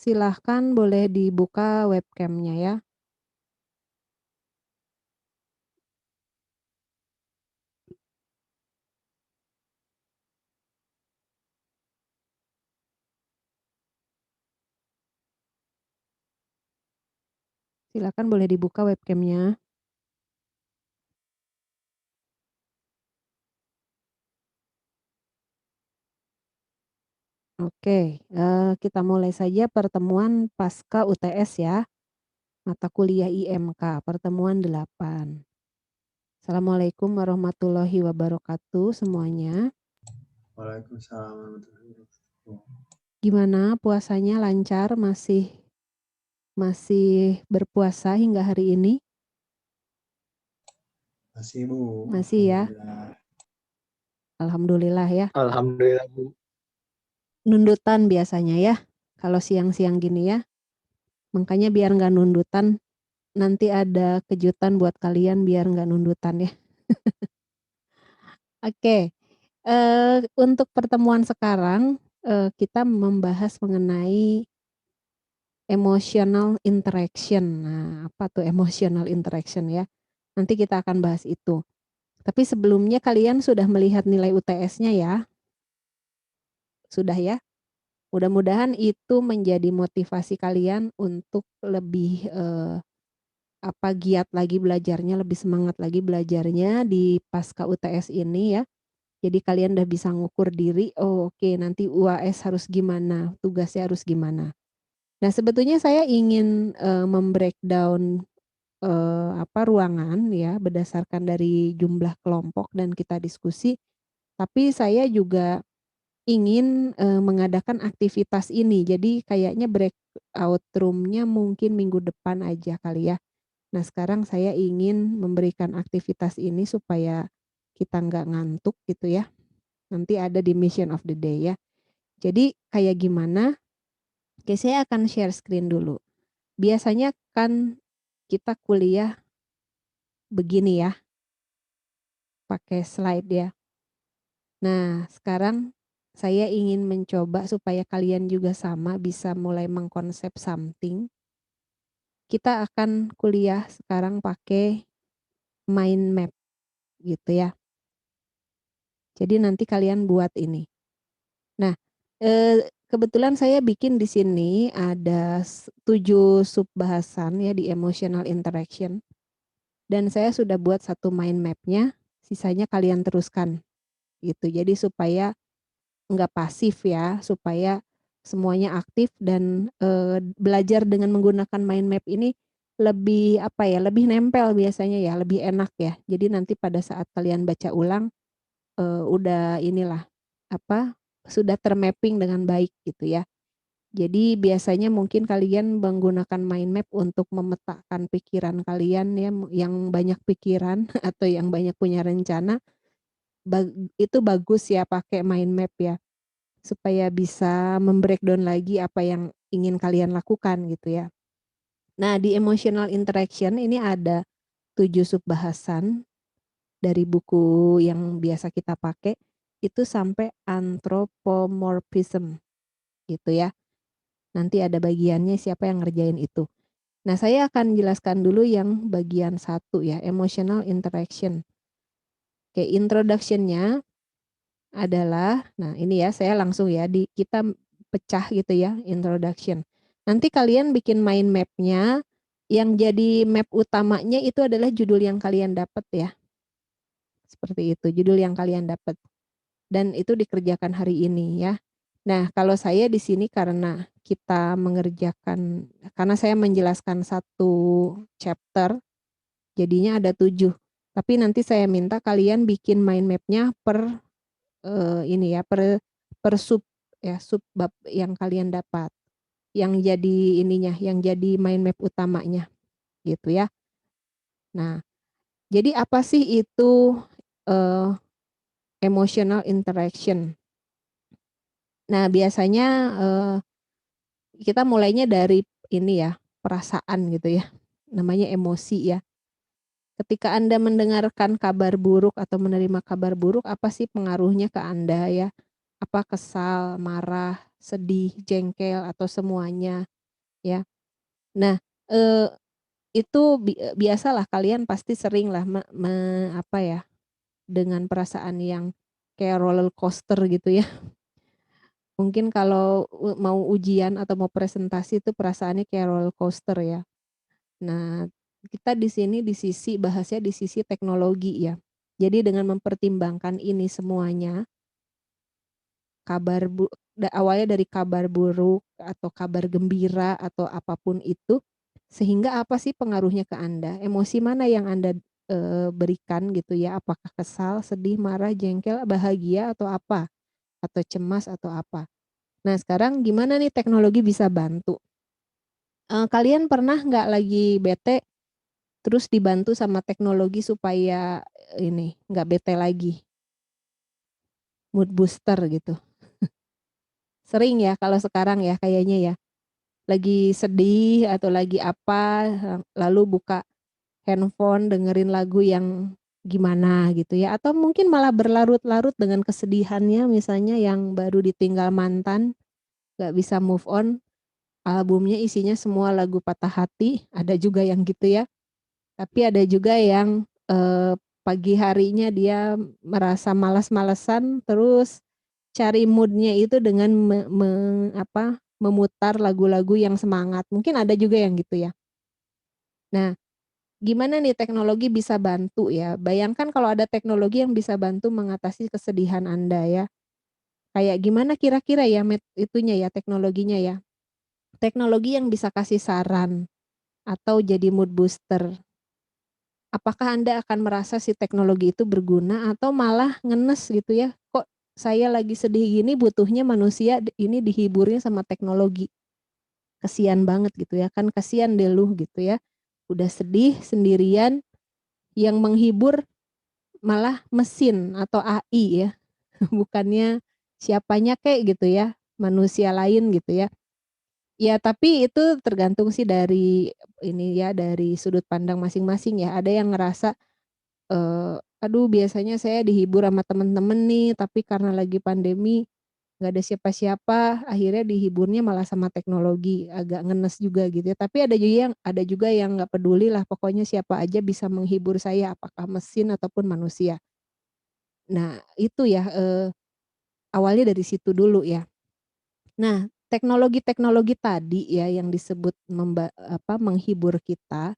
Silahkan boleh dibuka webcam-nya ya. Silakan boleh dibuka webcam-nya. Oke, kita mulai saja pertemuan pasca UTS ya, mata kuliah IMK, pertemuan 8. Assalamualaikum warahmatullahi wabarakatuh semuanya. Waalaikumsalam warahmatullahi wabarakatuh. Gimana puasanya, lancar, masih berpuasa hingga hari ini? Masih Bu, Masih ya? Alhamdulillah ya. Alhamdulillah Bu. Nundutan biasanya ya, kalau siang-siang gini ya. Makanya biar nggak nundutan, nanti ada kejutan buat kalian biar nggak nundutan ya. Oke, untuk pertemuan sekarang, kita membahas mengenai emotional interaction. Nah, apa tuh emotional interaction ya? Nanti kita akan bahas itu. Tapi sebelumnya kalian sudah melihat nilai UTS-nya ya? Sudah ya? Mudah-mudahan itu menjadi motivasi kalian untuk lebih giat lagi belajarnya, lebih semangat lagi belajarnya di pasca UTS ini ya. Jadi kalian udah bisa ngukur diri, oh oke nanti UAS harus gimana, tugasnya harus gimana. Nah sebetulnya saya ingin membreakdown ruangan ya berdasarkan dari jumlah kelompok dan kita diskusi. Tapi saya juga ingin mengadakan aktivitas ini. Jadi kayaknya breakout room-nya mungkin minggu depan aja kali ya. Nah sekarang saya ingin memberikan aktivitas ini supaya kita nggak ngantuk gitu ya. Nanti ada di mission of the day ya. Jadi kayak gimana? Oke, saya akan share screen dulu. Biasanya kan kita kuliah begini ya, pakai slide ya. Nah, sekarang saya ingin mencoba supaya kalian juga sama bisa mulai mengkonsep something. Kita akan kuliah sekarang pakai mind map gitu ya. Jadi nanti kalian buat ini. Nah, kebetulan saya bikin di sini ada 7 subbahasan ya di emotional interaction. Dan saya sudah buat satu mind map-nya, sisanya kalian teruskan gitu. Jadi supaya nggak pasif ya, supaya semuanya aktif dan belajar dengan menggunakan mind map ini lebih lebih nempel biasanya ya, lebih enak ya. Jadi nanti pada saat kalian baca ulang udah inilah sudah termapping dengan baik gitu ya. Jadi biasanya mungkin kalian menggunakan mind map untuk memetakan pikiran kalian ya, yang banyak pikiran atau yang banyak punya rencana, itu bagus ya pakai mind map ya, supaya bisa membreakdown lagi apa yang ingin kalian lakukan gitu ya. Nah di emotional interaction ini ada 7 subbahasan dari buku yang biasa kita pakai, itu sampai anthropomorphism gitu ya. Nanti ada bagiannya siapa yang ngerjain itu. Nah, saya akan jelaskan dulu yang bagian 1 ya, emotional interaction. Oke, introduction-nya adalah, nah ini ya saya langsung ya, kita pecah gitu ya, introduction. Nanti kalian bikin mind map-nya, yang jadi map utamanya itu adalah judul yang kalian dapat ya. Seperti itu, judul yang kalian dapat. Dan itu dikerjakan hari ini ya. Nah, kalau saya di sini karena kita mengerjakan, karena saya menjelaskan satu chapter, jadinya ada 7. Tapi nanti saya minta kalian bikin mind map-nya per ini ya, per sub ya, sub bab yang kalian dapat. Yang jadi ininya, yang jadi mind map utamanya gitu ya. Nah, jadi apa sih itu emotional interaction? Nah, biasanya kita mulainya dari ini ya, perasaan gitu ya, namanya emosi ya. Ketika Anda mendengarkan kabar buruk atau menerima kabar buruk, apa sih pengaruhnya ke Anda ya? Apa kesal, marah, sedih, jengkel, atau semuanya ya. Nah, itu biasalah kalian pasti sering lah apa ya, dengan perasaan yang kayak roller coaster gitu ya. Mungkin kalau mau ujian atau mau presentasi itu perasaannya kayak roller coaster ya. Nah, kita di sini bahasnya di sisi teknologi ya. Jadi dengan mempertimbangkan ini semuanya, awalnya dari kabar buruk atau kabar gembira atau apapun itu, sehingga apa sih pengaruhnya ke Anda? Emosi mana yang Anda berikan gitu ya? Apakah kesal, sedih, marah, jengkel, bahagia atau apa? Atau cemas atau apa? Nah, sekarang gimana nih teknologi bisa bantu? Kalian pernah nggak lagi bete, terus dibantu sama teknologi supaya ini nggak bete lagi? Mood booster gitu. Sering ya kalau sekarang ya kayaknya ya. Lagi sedih atau lagi apa, lalu buka handphone dengerin lagu yang gimana gitu ya. Atau mungkin malah berlarut-larut dengan kesedihannya misalnya yang baru ditinggal mantan, nggak bisa move on, albumnya isinya semua lagu patah hati, ada juga yang gitu ya. Tapi ada juga yang pagi harinya dia merasa malas-malesan terus cari mood-nya itu dengan memutar lagu-lagu yang semangat. Mungkin ada juga yang gitu ya. Nah, gimana nih teknologi bisa bantu ya? Bayangkan kalau ada teknologi yang bisa bantu mengatasi kesedihan Anda ya. Kayak gimana kira-kira ya itunya ya teknologinya ya? Teknologi yang bisa kasih saran atau jadi mood booster. Apakah Anda akan merasa si teknologi itu berguna atau malah ngenes gitu ya? Kok saya lagi sedih gini butuhnya manusia ini dihiburnya sama teknologi. Kasian banget gitu ya, kan kasian deh lu gitu ya. Udah sedih sendirian, yang menghibur malah mesin atau AI ya, bukannya siapanya kek gitu ya, manusia lain gitu ya. Ya tapi itu tergantung sih dari ini ya, dari sudut pandang masing-masing ya. Ada yang ngerasa aduh biasanya saya dihibur sama temen-temen nih, tapi karena lagi pandemi nggak ada siapa-siapa, akhirnya dihiburnya malah sama teknologi, agak ngenes juga gitu ya. Tapi ada juga yang nggak peduli lah, pokoknya siapa aja bisa menghibur saya, apakah mesin ataupun manusia. Nah itu ya, awalnya dari situ dulu ya. Nah teknologi-teknologi tadi ya yang disebut menghibur kita,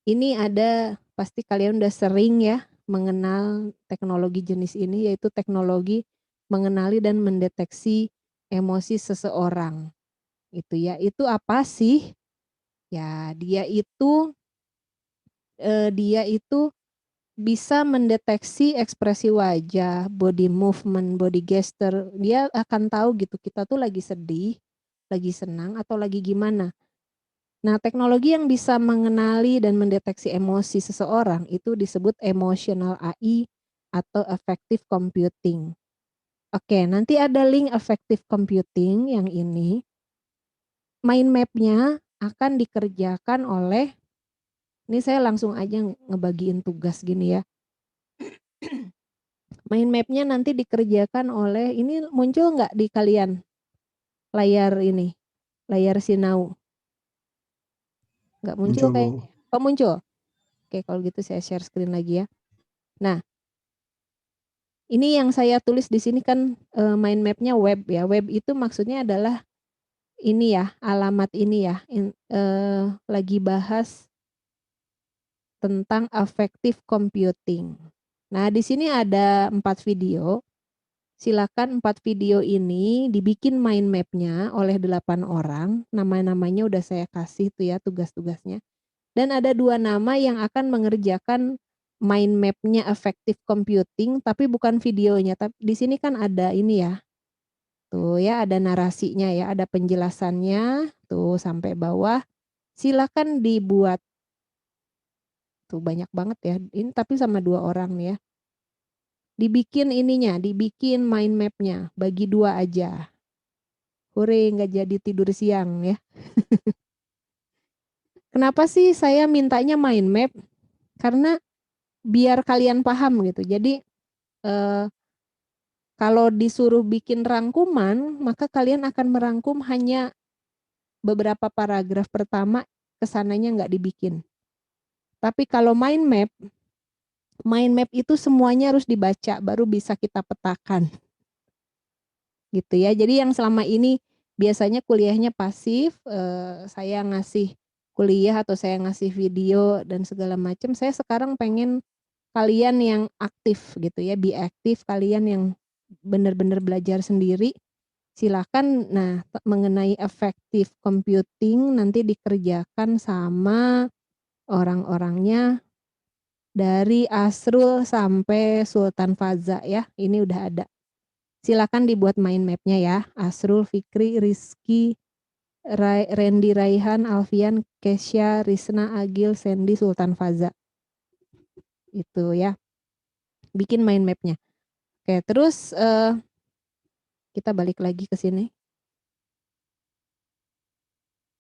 ini ada pasti kalian udah sering ya mengenal teknologi jenis ini, yaitu teknologi mengenali dan mendeteksi emosi seseorang gitu ya. Itu apa sih? Ya dia itu bisa mendeteksi ekspresi wajah, body movement, body gesture. Dia akan tahu gitu kita tuh lagi sedih, lagi senang atau lagi gimana. Nah, teknologi yang bisa mengenali dan mendeteksi emosi seseorang itu disebut emotional AI atau affective computing. Oke, nanti ada link affective computing yang mind map-nya akan dikerjakan oleh, ini saya langsung aja ngebagiin tugas gini ya. Mind map-nya nanti dikerjakan oleh, ini muncul nggak di kalian layar ini, layar Sinau? Nggak muncul Muncul, Bu. kayaknya. Oh muncul? Oke kalau gitu saya share screen lagi ya. Nah ini yang saya tulis di sini kan mind map-nya web ya. Web itu maksudnya adalah ini ya, alamat ini ya, lagi bahas tentang affective computing. Nah, di sini ada 4 video. Silakan 4 video ini dibikin mind map-nya oleh 8 orang. Nama-namanya udah saya kasih tuh ya tugas-tugasnya. Dan ada 2 nama yang akan mengerjakan mind map-nya affective computing, tapi bukan videonya. Tapi di sini kan ada ini ya, tuh ya ada narasinya ya, ada penjelasannya, tuh sampai bawah. Silakan dibuat, tuh banyak banget ya, ini tapi sama 2 orang nih ya. Dibikin ininya, dibikin mind map-nya, bagi 2 aja. Hore, nggak jadi tidur siang ya. Kenapa sih saya mintanya mind map? Karena biar kalian paham gitu. Jadi kalau disuruh bikin rangkuman, maka kalian akan merangkum hanya beberapa paragraf pertama, kesananya nggak dibikin. Tapi kalau mind map itu semuanya harus dibaca, baru bisa kita petakan. Gitu ya. Jadi yang selama ini biasanya kuliahnya pasif, saya ngasih kuliah atau saya ngasih video dan segala macam, saya sekarang pengen kalian yang aktif gitu ya, be aktif, kalian yang benar-benar belajar sendiri, silakan. Nah, mengenai effective computing nanti dikerjakan sama orang-orangnya dari Asrul sampai Sultan Faza ya, ini udah ada. Silakan dibuat mind map-nya ya, Asrul, Fikri, Rizky, Randy, Raihan, Alfian, Kesya, Risna, Agil, Sandy, Sultan Faza. Itu ya, bikin mind map-nya. Oke, terus kita balik lagi ke sini.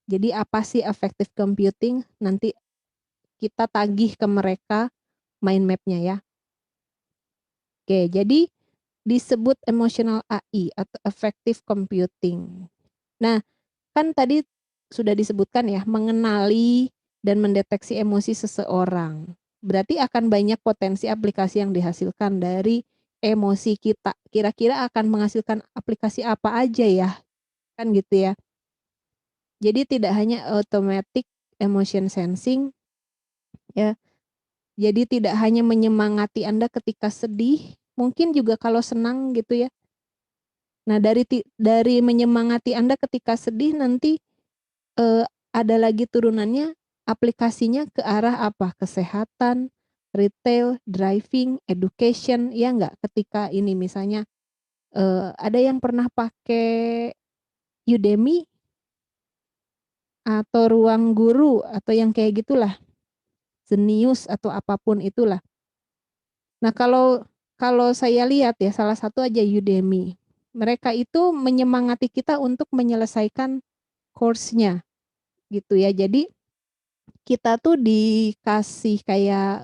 Jadi apa sih effective computing? Nanti kita tagih ke mereka mind map-nya ya. Oke, jadi disebut emotional AI atau effective computing. Nah, kan tadi sudah disebutkan ya, mengenali dan mendeteksi emosi seseorang. Berarti akan banyak potensi aplikasi yang dihasilkan dari emosi kita. Kira-kira akan menghasilkan aplikasi apa aja ya? Kan gitu ya. Jadi tidak hanya automatic emotion sensing ya. Jadi tidak hanya menyemangati Anda ketika sedih, mungkin juga kalau senang gitu ya. Nah, dari menyemangati Anda ketika sedih nanti ada lagi turunannya, aplikasinya ke arah apa? Kesehatan, retail, driving, education, ya enggak? Ketika ini misalnya ada yang pernah pakai Udemy atau Ruang Guru atau yang kayak gitulah, Zenius atau apapun itulah. Nah, kalau saya lihat ya salah satu aja Udemy. Mereka itu menyemangati kita untuk menyelesaikan course-nya gitu ya. Jadi kita tuh dikasih kayak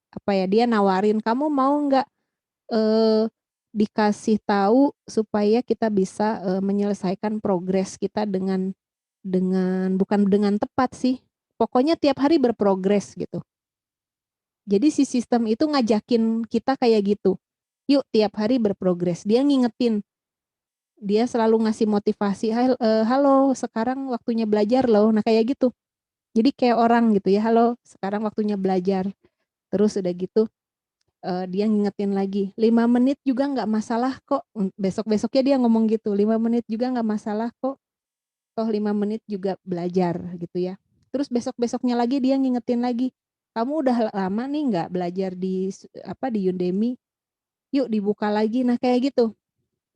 apa ya, dia nawarin, "Kamu mau nggak dikasih tahu supaya kita bisa menyelesaikan progres kita dengan bukan dengan tepat sih, pokoknya tiap hari berprogres," gitu. Jadi si sistem itu ngajakin kita kayak gitu, "Yuk tiap hari berprogres." Dia ngingetin, dia selalu ngasih motivasi, "Halo sekarang waktunya belajar loh." Nah kayak gitu. Jadi kayak orang gitu ya, "Halo sekarang waktunya belajar." Terus udah gitu, dia ngingetin lagi, 5 menit juga nggak masalah kok, besok-besoknya dia ngomong gitu, 5 menit juga nggak masalah kok, toh 5 menit juga belajar gitu ya. Terus besok-besoknya lagi dia ngingetin lagi, "Kamu udah lama nih nggak belajar di Udemy, yuk dibuka lagi." Nah kayak gitu,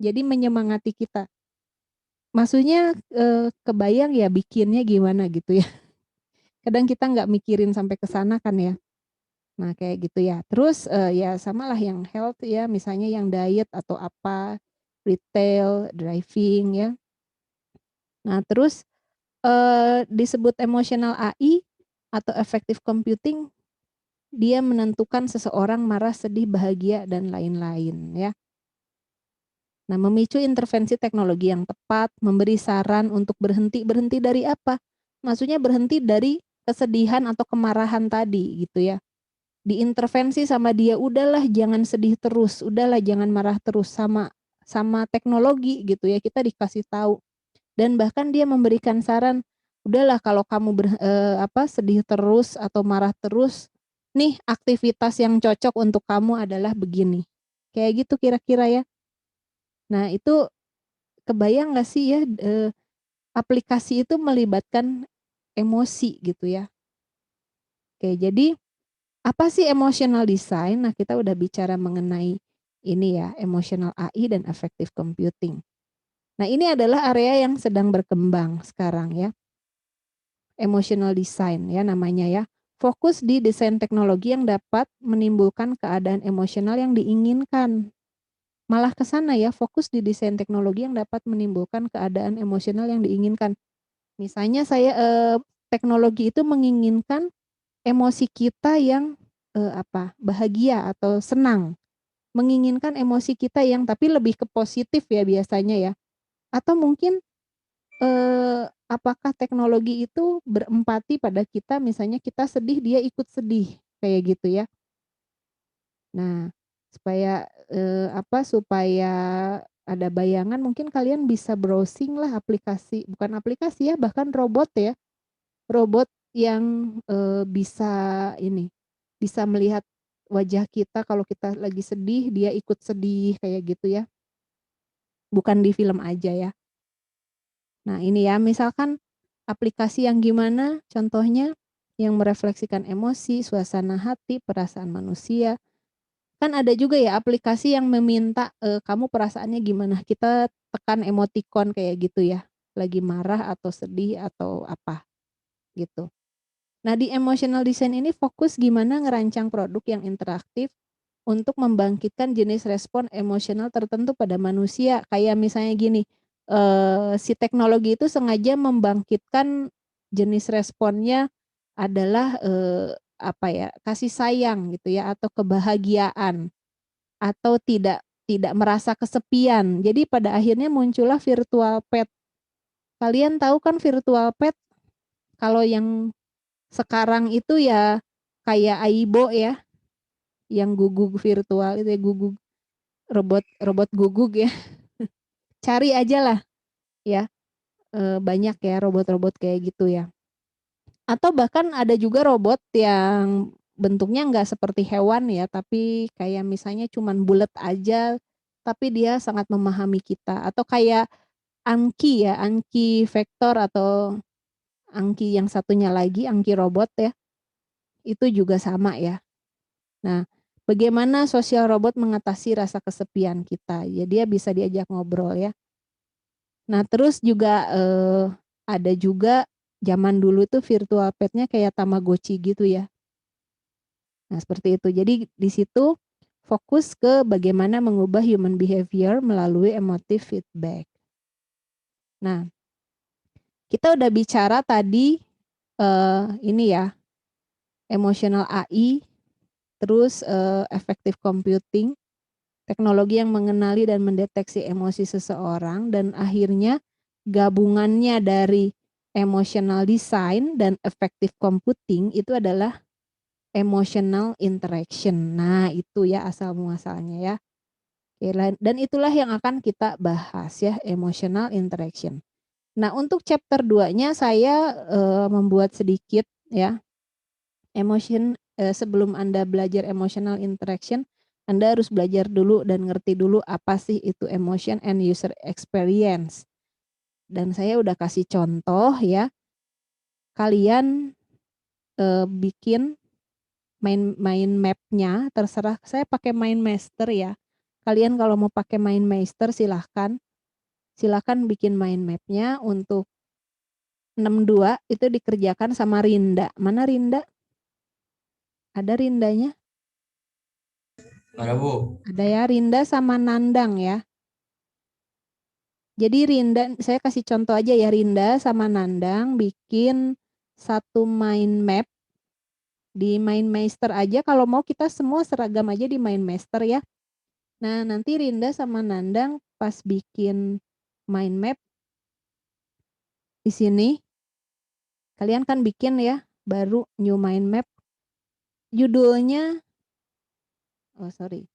jadi menyemangati kita. Maksudnya, kebayang ya bikinnya gimana gitu ya. Kadang kita nggak mikirin sampai ke sana kan ya. Nah kayak gitu ya. Terus, ya samalah yang health ya, misalnya yang diet atau apa, retail, driving ya. Nah terus, disebut emotional AI atau effective computing, dia menentukan seseorang marah, sedih, bahagia, dan lain-lain ya. Nah memicu intervensi teknologi yang tepat, memberi saran untuk berhenti. Berhenti dari apa? Maksudnya berhenti dari kesedihan atau kemarahan tadi gitu ya. Diintervensi sama dia, udahlah jangan sedih terus, udahlah jangan marah terus, sama teknologi gitu ya, kita dikasih tahu. Dan bahkan dia memberikan saran, udahlah kalau kamu sedih terus atau marah terus, nih aktivitas yang cocok untuk kamu adalah begini. Kayak gitu kira-kira ya. Nah itu kebayang nggak sih ya, aplikasi itu melibatkan emosi gitu ya. Oke, jadi apa sih emotional design? Nah, kita udah bicara mengenai ini ya, emotional AI dan effective computing. Nah, ini adalah area yang sedang berkembang sekarang ya. Emotional design ya namanya ya. Fokus di desain teknologi yang dapat menimbulkan keadaan emosional yang diinginkan. Malah ke sana ya, fokus di desain teknologi yang dapat menimbulkan keadaan emosional yang diinginkan. Misalnya teknologi itu menginginkan emosi kita yang bahagia atau senang. menginginkan emosi kita yang tapi lebih ke positif ya biasanya ya. Atau mungkin, apakah teknologi itu berempati pada kita, misalnya kita sedih dia ikut sedih, kayak gitu ya. Nah, supaya, supaya ada bayangan mungkin kalian bisa browsing lah aplikasi bukan aplikasi ya, bahkan robot ya, robot yang, bisa ini, bisa melihat wajah kita kalau kita lagi sedih, dia ikut sedih, kayak gitu ya, bukan di film aja ya. Nah ini ya, misalkan aplikasi yang gimana contohnya, yang merefleksikan emosi, suasana hati, perasaan manusia. Kan ada juga ya aplikasi yang meminta, kamu perasaannya gimana, kita tekan emoticon kayak gitu ya, lagi marah atau sedih atau apa, gitu. Nah di emotional design ini fokus gimana ngerancang produk yang interaktif untuk membangkitkan jenis respon emosional tertentu pada manusia. Kayak misalnya gini, si teknologi itu sengaja membangkitkan jenis responnya adalah, kasih sayang gitu ya, atau kebahagiaan, atau tidak merasa kesepian. Jadi pada akhirnya muncullah virtual pet. Kalian tahu kan virtual pet, kalau yang sekarang itu ya kayak Aibo ya, yang gugug virtual itu ya, gugug robot robot gugug ya. Cari ajalah ya, banyak ya robot-robot kayak gitu ya. Atau bahkan ada juga robot yang bentuknya nggak seperti hewan ya, tapi kayak misalnya cuman bulet aja, tapi dia sangat memahami kita. Atau kayak Anki ya, Anki Vector atau Anki yang satunya lagi, Anki robot ya, itu juga sama ya. Nah, bagaimana sosial robot mengatasi rasa kesepian kita, ya dia bisa diajak ngobrol ya. Nah terus juga, ada juga zaman dulu tuh virtual pet-nya kayak Tamagotchi gitu ya. Nah seperti itu. Jadi di situ fokus ke bagaimana mengubah human behavior melalui emotive feedback. Nah, kita udah bicara tadi, ini ya, emotional AI, terus, effective computing, teknologi yang mengenali dan mendeteksi emosi seseorang, dan akhirnya gabungannya dari emotional design dan effective computing itu adalah emotional interaction. Nah, itu ya asal muasalnya ya. Oke, dan itulah yang akan kita bahas ya, emotional interaction. Nah, untuk chapter 2-nya saya, membuat sedikit ya, sebelum Anda belajar emotional interaction, Anda harus belajar dulu dan ngerti dulu apa sih itu emotion and user experience. Dan saya udah kasih contoh ya, kalian, bikin mind map-nya, terserah, saya pakai MindMaster ya. Kalian kalau mau pakai MindMaster silahkan, silakan bikin mind map-nya untuk 62 itu dikerjakan sama Rinda. Mana Rinda? Ada Rindanya? Ada Bu. Ada ya, Rinda sama Nandang ya. Jadi Rinda, saya kasih contoh aja ya, Rinda sama Nandang bikin satu mind map di MindMaster aja, kalau mau kita semua seragam aja di MindMaster ya. Nah nanti Rinda sama Nandang pas bikin mind map di sini, kalian kan bikin ya, baru new mind map, judulnya, oh sorry,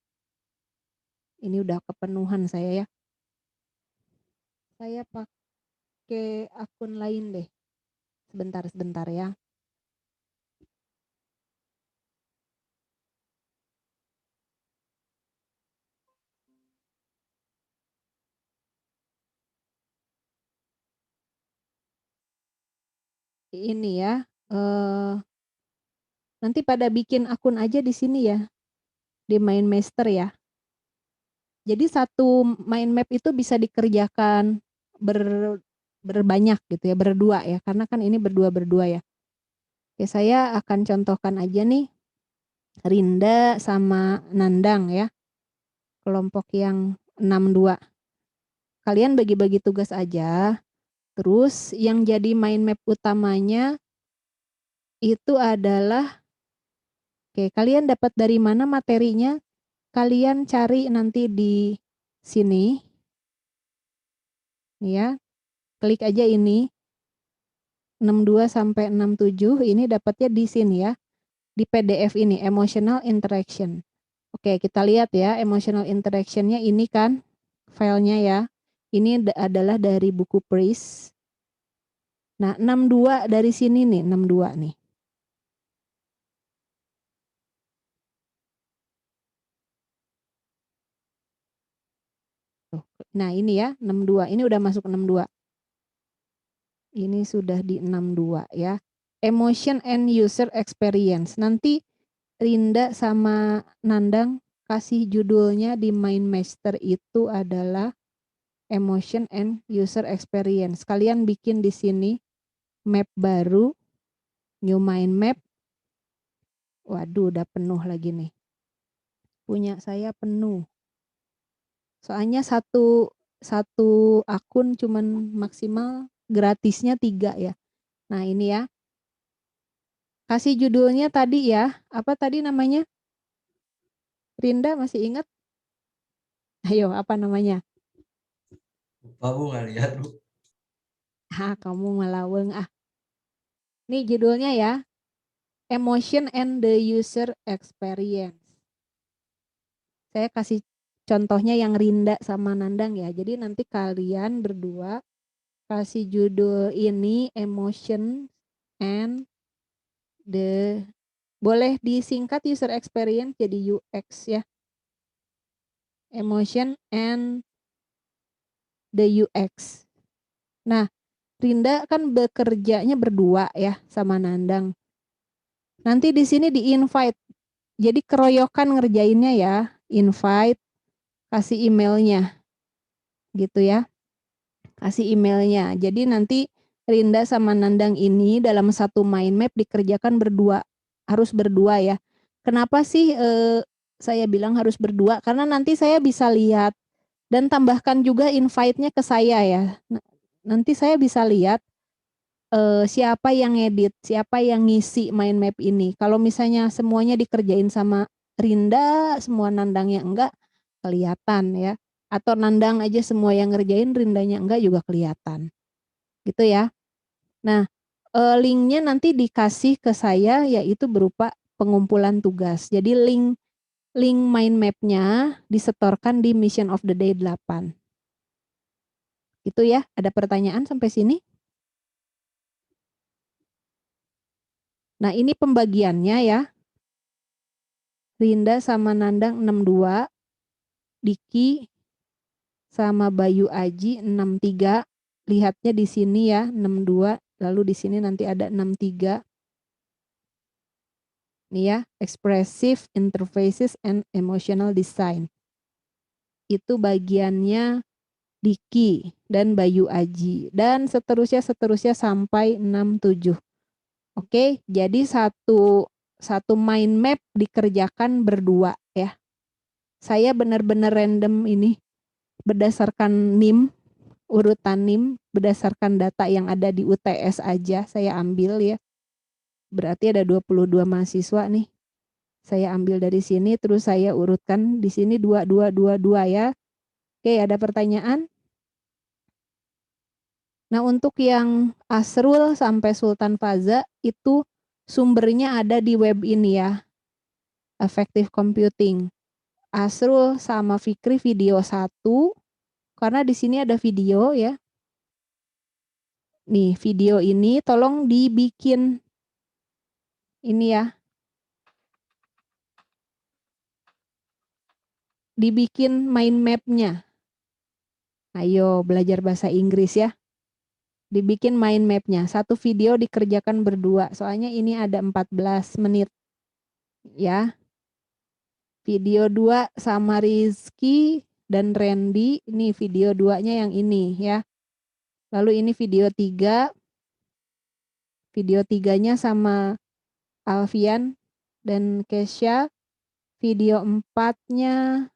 ini udah kepenuhan saya ya. Saya pakai akun lain deh. Sebentar ya. Ini ya, nanti pada bikin akun aja di sini ya, di MindMaster ya. Jadi satu mind map itu bisa dikerjakan berbanyak gitu ya, berdua ya, karena kan ini berdua-berdua ya. Oke, saya akan contohkan aja nih, Rinda sama Nandang ya, kelompok yang 62. Kalian bagi-bagi tugas aja, terus yang jadi mind map utamanya itu adalah, oke, kalian dapat dari mana materinya? kalian cari nanti di sini. Nih ya, klik aja ini 62 sampai 67 ini dapatnya di sini ya. Di PDF ini emotional interaction. Oke, kita lihat ya emotional interaction-nya ini kan filenya ya. Ini adalah dari buku Pris. Nah, 62 dari sini nih, 62 nih. Nah, ini ya 62. Ini udah masuk 62. Ini sudah di 62 ya. Emotion and user experience. Nanti Rinda sama Nandang kasih judulnya di Mind Master itu adalah Emotion and User Experience. Kalian bikin di sini map baru, new mind map. Waduh, udah penuh lagi nih. Punya saya penuh. Soalnya satu akun cuman maksimal gratisnya 3 ya. Nah, ini ya. Kasih judulnya tadi ya. Apa tadi namanya? Rinda masih ingat? Ayo, apa namanya? Lupa Bu, nggak lihat Bu. Kamu malaweng ah. Nih judulnya ya. Emotion and the User Experience. Saya kasih contohnya yang Rinda sama Nandang ya. Jadi nanti kalian berdua kasih judul ini Emotion and the, boleh disingkat user experience jadi UX ya. Emotion and the UX. Nah, Rinda kan bekerjanya berdua ya sama Nandang. Nanti di sini di invite. Jadi keroyokan ngerjainnya ya. Invite, kasih emailnya. Gitu ya. Kasih emailnya. Jadi nanti Rinda sama Nandang ini dalam satu mind map dikerjakan berdua. Harus berdua ya. Kenapa sih saya bilang harus berdua? Karena nanti saya bisa lihat dan tambahkan juga invite-nya ke saya ya. Nanti saya bisa lihat siapa yang edit, siapa yang ngisi mind map ini. Kalau misalnya semuanya dikerjain sama Rinda, semua Nandangnya enggak, kelihatan ya. Atau Nandang aja semua yang ngerjain, Rindanya enggak juga kelihatan. Gitu ya. Nah, linknya nanti dikasih ke saya yaitu berupa pengumpulan tugas. Jadi link mind map-nya disetorkan di Mission of the Day 8. Itu ya, ada pertanyaan sampai sini? Nah, ini pembagiannya ya. Rinda sama Nandang 62, Diki sama Bayu Aji 63. Lihatnya di sini ya, 62, lalu di sini nanti ada 63. Nih ya, expressive interfaces and emotional design. Itu bagiannya Diki dan Bayu Aji dan seterusnya sampai 67. Oke, jadi satu mind map dikerjakan berdua ya. Saya benar-benar random ini berdasarkan NIM, urutan NIM, berdasarkan data yang ada di UTS aja saya ambil ya. Berarti ada 22 mahasiswa nih. Saya ambil dari sini terus saya urutkan di sini 2222 ya. Oke, ada pertanyaan? Nah, untuk yang Asrul sampai Sultan Faza itu sumbernya ada di web ini ya. Effective Computing. Asrul sama Fikri video 1 karena di sini ada video ya. Nih, video ini tolong dibikin ini ya. Dibikin mind map-nya. Ayo belajar bahasa Inggris ya. Dibikin mind map-nya. Satu video dikerjakan berdua. Soalnya ini ada 14 menit. Ya. Video 2 sama Rizky dan Randy. Ini video 2-nya yang ini ya. Lalu ini video 3. Video 3-nya sama Alfian dan Kesha. Video 4-nya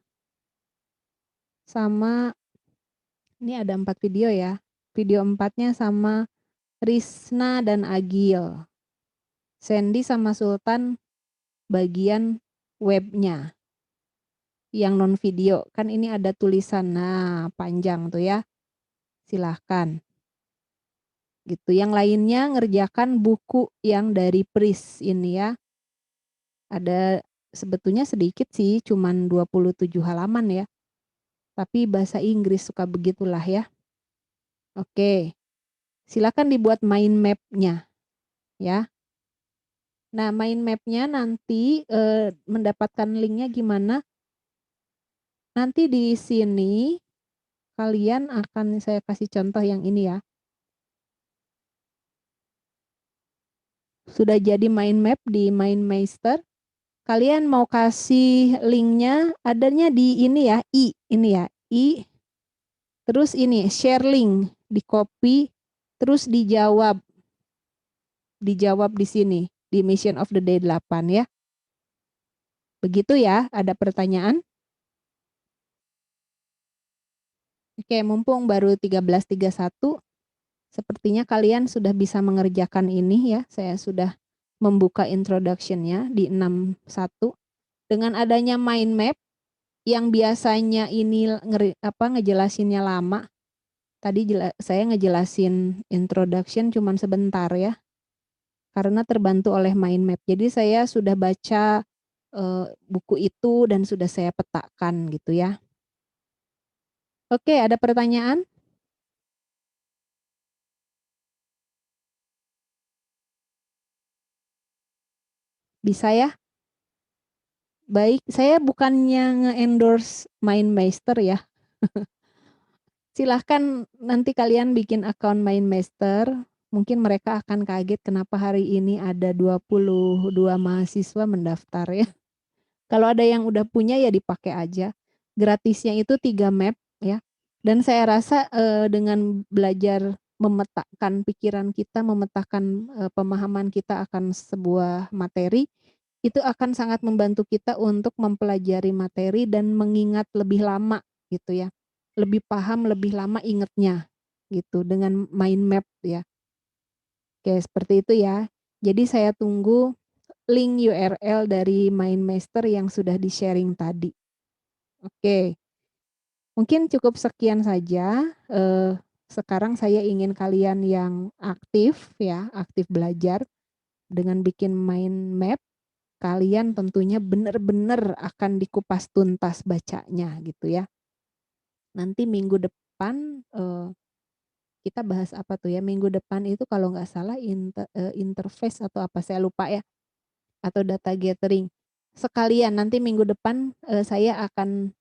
sama, ini ada 4 video ya. Video 4-nya sama Risna dan Agil. Sandy sama Sultan bagian webnya. yang non video, kan ini ada tulisan, nah panjang tuh ya, silahkan. Gitu, yang lainnya ngerjakan buku yang dari PRIS ini ya. Ada sebetulnya sedikit sih, cuman 27 halaman ya. Tapi bahasa Inggris suka begitulah ya. Oke, silakan dibuat mind map-nya ya. Nah, mind map-nya nanti mendapatkan linknya gimana? Nanti di sini kalian akan saya kasih contoh yang ini ya. Sudah jadi mind map di MindMeister. Kalian mau kasih linknya adanya di ini ya, ini ya, terus ini share link, di copy, terus dijawab di sini, di Mission of the Day 8 ya. Begitu ya, ada pertanyaan? Oke, mumpung baru 13.31, sepertinya kalian sudah bisa mengerjakan ini ya. Saya sudah membuka introduction-nya di 6.1. Dengan adanya mind map, yang biasanya ini ngejelasinnya lama, tadi saya ngejelasin introduction cuman sebentar ya, karena terbantu oleh mind map. Jadi saya sudah baca buku itu dan sudah saya petakan gitu ya. Oke, ada pertanyaan? Bisa ya? Baik, saya bukannya nge-endorse MindMeister ya. Silahkan nanti kalian bikin akun MindMeister, mungkin mereka akan kaget kenapa hari ini ada 22 mahasiswa mendaftar ya. Kalau ada yang udah punya ya dipakai aja. Gratisnya itu 3 map ya. Dan saya rasa dengan belajar memetakan pikiran kita, memetakan pemahaman kita akan sebuah materi, itu akan sangat membantu kita untuk mempelajari materi dan mengingat lebih lama gitu ya. Lebih paham, lebih lama ingetnya gitu dengan mind map ya. Oke, seperti itu ya. Jadi saya tunggu link URL dari MindMeister yang sudah di-sharing tadi. Oke, mungkin cukup sekian saja. Sekarang saya ingin kalian yang aktif ya, aktif belajar dengan bikin mind map. Kalian tentunya benar-benar akan dikupas tuntas bacanya gitu ya. Nanti minggu depan kita bahas apa tuh ya? Minggu depan itu kalau nggak salah interface atau apa saya lupa ya, atau data gathering. Sekalian nanti minggu depan saya akan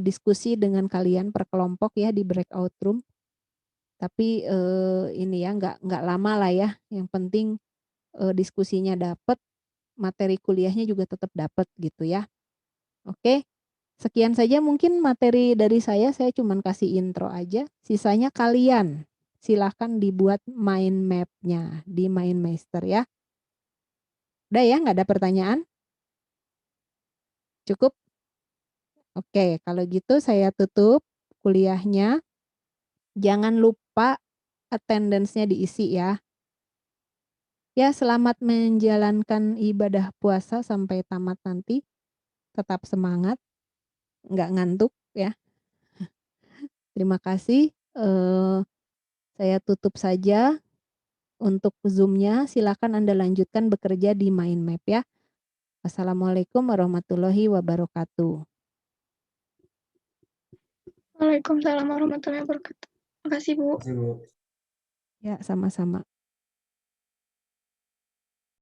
diskusi dengan kalian per kelompok ya di breakout room. Tapi ini ya nggak lama lah ya. Yang penting diskusinya dapat, materi kuliahnya juga tetap dapat gitu ya. Oke, sekian saja mungkin materi dari saya cuman kasih intro aja. Sisanya kalian silahkan dibuat mind map-nya di MindMeister ya. Udah ya, nggak ada pertanyaan? Cukup? Oke, kalau gitu saya tutup kuliahnya. Jangan lupa attendance-nya diisi ya. Ya, selamat menjalankan ibadah puasa sampai tamat nanti. Tetap semangat, nggak ngantuk ya. Terima kasih. Saya tutup saja untuk Zoom-nya. Silakan Anda lanjutkan bekerja di mind map ya. Assalamualaikum warahmatullahi wabarakatuh. Waalaikumsalam warahmatullahi wabarakatuh. Makasih Bu. Makasih, Bu. Ya, sama-sama.